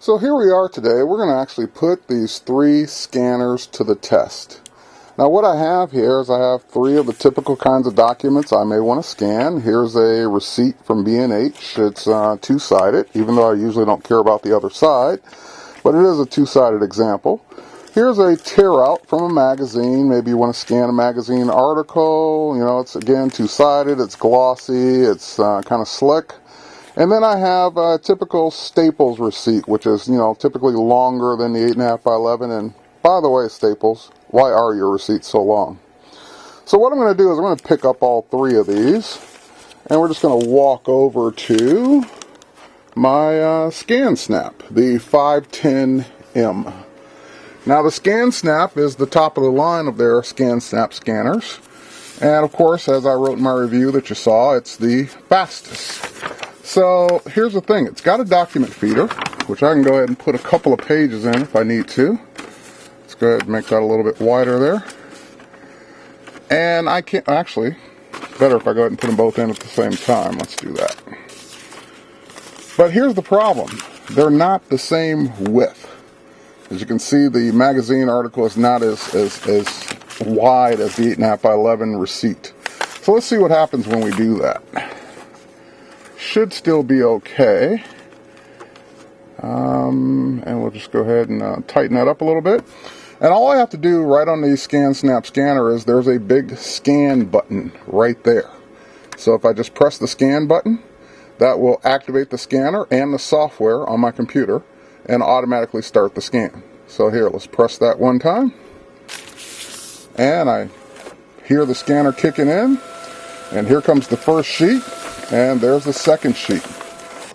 So here we are today. We're going to actually put these three scanners to the test. Now what I have here is I have three of the typical kinds of documents I may want to scan. Here's a receipt from B&H. It's two-sided, even though I usually don't care about the other side. But it is a two-sided example. Here's a tear out from a magazine. Maybe you want to scan a magazine article. You know, it's again two-sided, it's glossy, it's kind of slick. And then I have a typical Staples receipt, which is, you know, typically longer than the 8.5 by 11. And by the way, Staples, why are your receipts so long? So what I'm going to do is I'm going to pick up all three of these, and we're just going to walk over to my Scansnap, the 510M. Now the Scansnap is the top of the line of their Scansnap scanners. And of course, as I wrote in my review that you saw, it's the fastest. So here's the thing, it's got a document feeder, which I can go ahead and put a couple of pages in if I need to. Let's go ahead and make that a little bit wider there. And I can't, actually, better if I go ahead and put them both in at the same time. Let's do that. But here's the problem, they're not the same width. As you can see, the magazine article is not as wide as the 8.5 by 11 receipt. So let's see what happens when we do that. Should still be okay. And we'll just go ahead and tighten that up a little bit. And all I have to do right on the Scansnap scanner is there's a big scan button right there. So if I just press the scan button, that will activate the scanner and the software on my computer and automatically start the scan. So here, let's press that one time. And I hear the scanner kicking in. And here comes the first sheet. And there's the second sheet.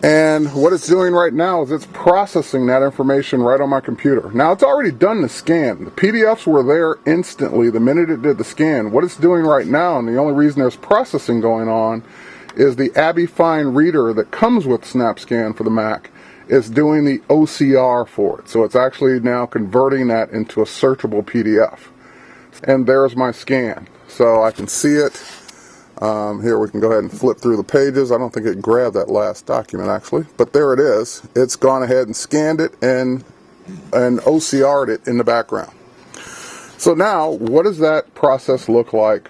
And what it's doing right now is it's processing that information right on my computer. Now it's already done the scan. The PDFs were there instantly the minute it did the scan. What it's doing right now, and the only reason there's processing going on, is the Abby Fine reader that comes with SnapScan for the Mac is doing the OCR for it. So it's actually now converting that into a searchable PDF. And there's my scan. So I can see it. Here we can go ahead and flip through the pages. I don't think it grabbed that last document actually, but there it is. It's gone ahead and scanned it and OCR'd it in the background. So now, what does that process look like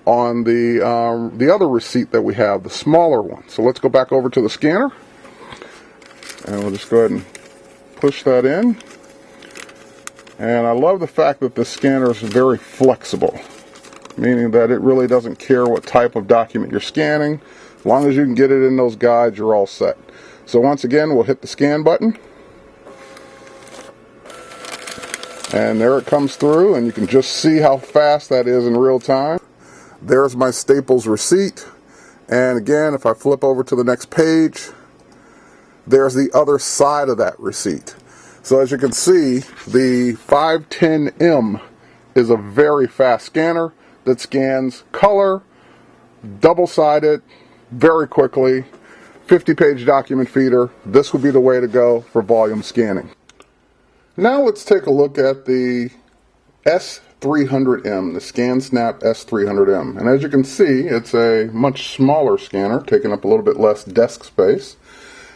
on the other receipt that we have, the smaller one? So let's go back over to the scanner, and we'll just go ahead and push that in. And I love the fact that the scanner is very flexible, meaning that it really doesn't care what type of document you're scanning. As long as you can get it in those guides, you're all set. So once again, we'll hit the scan button. And there it comes through, and you can just see how fast that is in real time. There's my Staples receipt. And again, if I flip over to the next page, there's the other side of that receipt. So as you can see, the 510M is a very fast scanner that scans color, double-sided, very quickly, 50-page document feeder. This would be the way to go for volume scanning. Now let's take a look at the S300M, the Scansnap S300M. And as you can see, it's a much smaller scanner, taking up a little bit less desk space.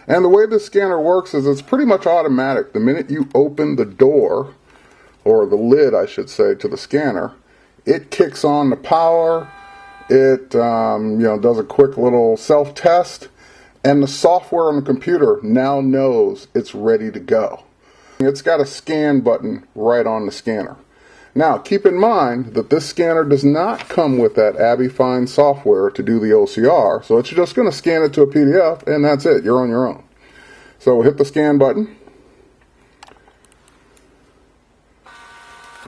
And the way this scanner works is it's pretty much automatic. The minute you open the door, or the lid I should say, to the scanner, it kicks on the power, it does a quick little self-test, and the software on the computer now knows it's ready to go. It's got a scan button right on the scanner. Now keep in mind that this scanner does not come with that Abby Fine software to do the OCR, so it's just going to scan it to a PDF and that's it, you're on your own. So we'll hit the scan button.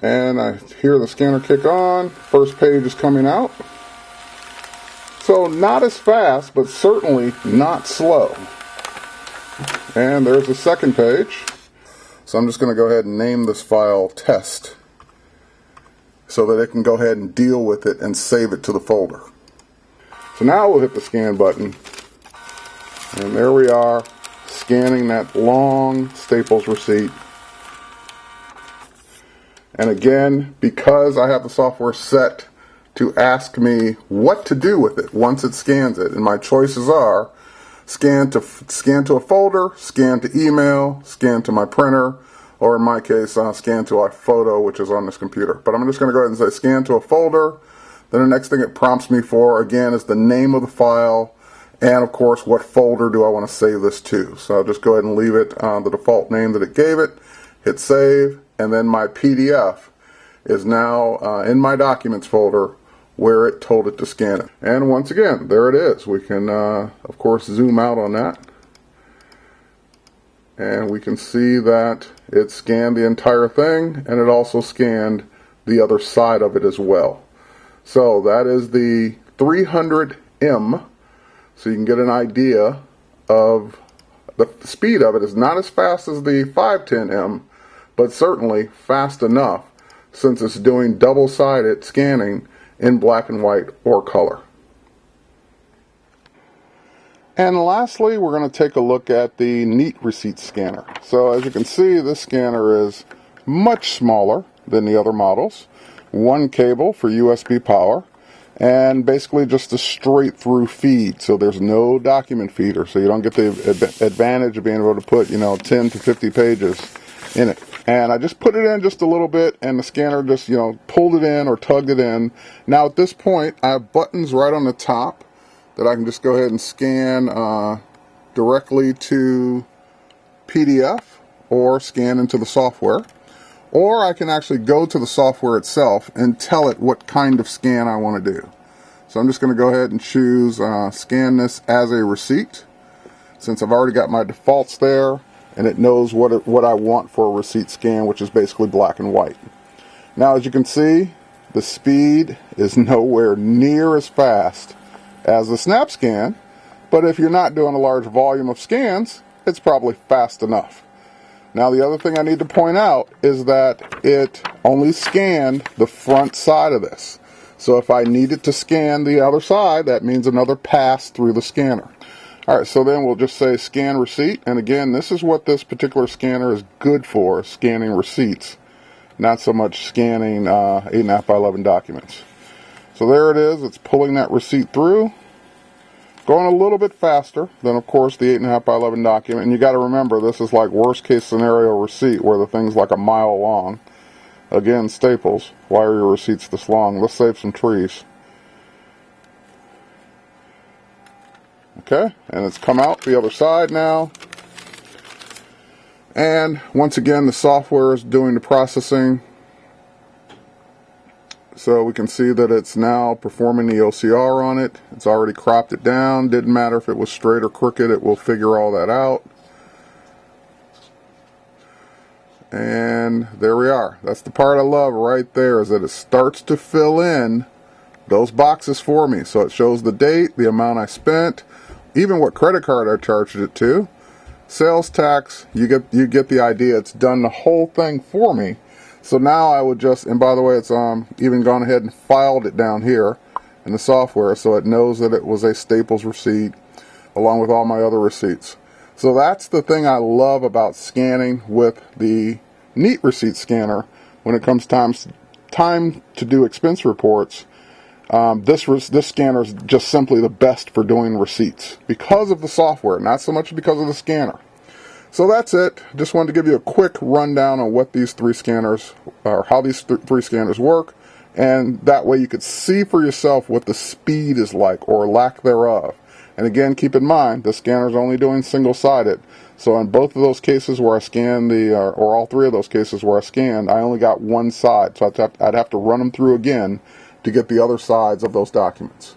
And I hear the scanner kick on. First page is coming out. So not as fast, but certainly not slow. And there's the second page. So I'm just going to go ahead and name this file test, so that it can go ahead and deal with it and save it to the folder. So now we'll hit the scan button. And there we are, scanning that long Staples receipt. And again, because I have the software set to ask me what to do with it once it scans it, and my choices are scan to a folder, scan to email, scan to my printer, or in my case, scan to a photo, which is on this computer. But I'm just going to go ahead and say scan to a folder. Then the next thing it prompts me for, again, is the name of the file, and of course, what folder do I want to save this to. So I'll just go ahead and leave it the default name that it gave it, hit save, and then my PDF is now in my documents folder where it told it to scan it. And once again, there it is. We can, of course, zoom out on that. And we can see that it scanned the entire thing, and it also scanned the other side of it as well. So that is the 300M. So you can get an idea of the speed of it. Is not as fast as the 510M, but certainly fast enough since it's doing double-sided scanning in black and white or color. And lastly, we're going to take a look at the Neatreceipts Scanner. So as you can see, this scanner is much smaller than the other models. One cable for USB power, and basically just a straight through feed. So there's no document feeder, so you don't get the advantage of being able to put, 10 to 50 pages in it. And I just put it in just a little bit, and the scanner just, pulled it in or tugged it in. Now at this point, I have buttons right on the top that I can just go ahead and scan directly to PDF or scan into the software. Or I can actually go to the software itself and tell it what kind of scan I want to do. So I'm just going to go ahead and choose scan this as a receipt, since I've already got my defaults there, and it knows what I want for a receipt scan, which is basically black and white. Now, as you can see, the speed is nowhere near as fast as the SnapScan, but if you're not doing a large volume of scans, it's probably fast enough. Now, the other thing I need to point out is that it only scanned the front side of this. So if I needed to scan the other side, that means another pass through the scanner. Alright, so then we'll just say scan receipt, and again, this is what this particular scanner is good for, scanning receipts, not so much scanning 8.5 by 11 documents. So there it is, it's pulling that receipt through, going a little bit faster than, of course, the 8.5 by 11 document. And you got to remember, this is like worst case scenario receipt where the thing's like a mile long. Again, Staples, why are your receipts this long? Let's save some trees. Okay, and it's come out the other side now. And once again, the software is doing the processing. So we can see that it's now performing the OCR on it. It's already cropped it down. Didn't matter if it was straight or crooked, it will figure all that out. And there we are. That's the part I love right there, is that it starts to fill in those boxes for me. So it shows the date, the amount I spent, even what credit card I charged it to, sales tax. You get the idea. It's done the whole thing for me. So now I would just, and by the way, it's even gone ahead and filed it down here in the software, so it knows that it was a Staples receipt along with all my other receipts. So that's the thing I love about scanning with the Neatreceipts Scanner when it comes time to do expense reports. This scanner is just simply the best for doing receipts because of the software, not so much because of the scanner. So that's it. Just wanted to give you a quick rundown on what these three scanners, or how these three scanners work, and that way you could see for yourself what the speed is like, or lack thereof. And again, keep in mind, the scanner is only doing single-sided. So in both of those cases where I scanned or all three of those cases where I scanned, I only got one side. So I'd have to run them through again to get the other sides of those documents.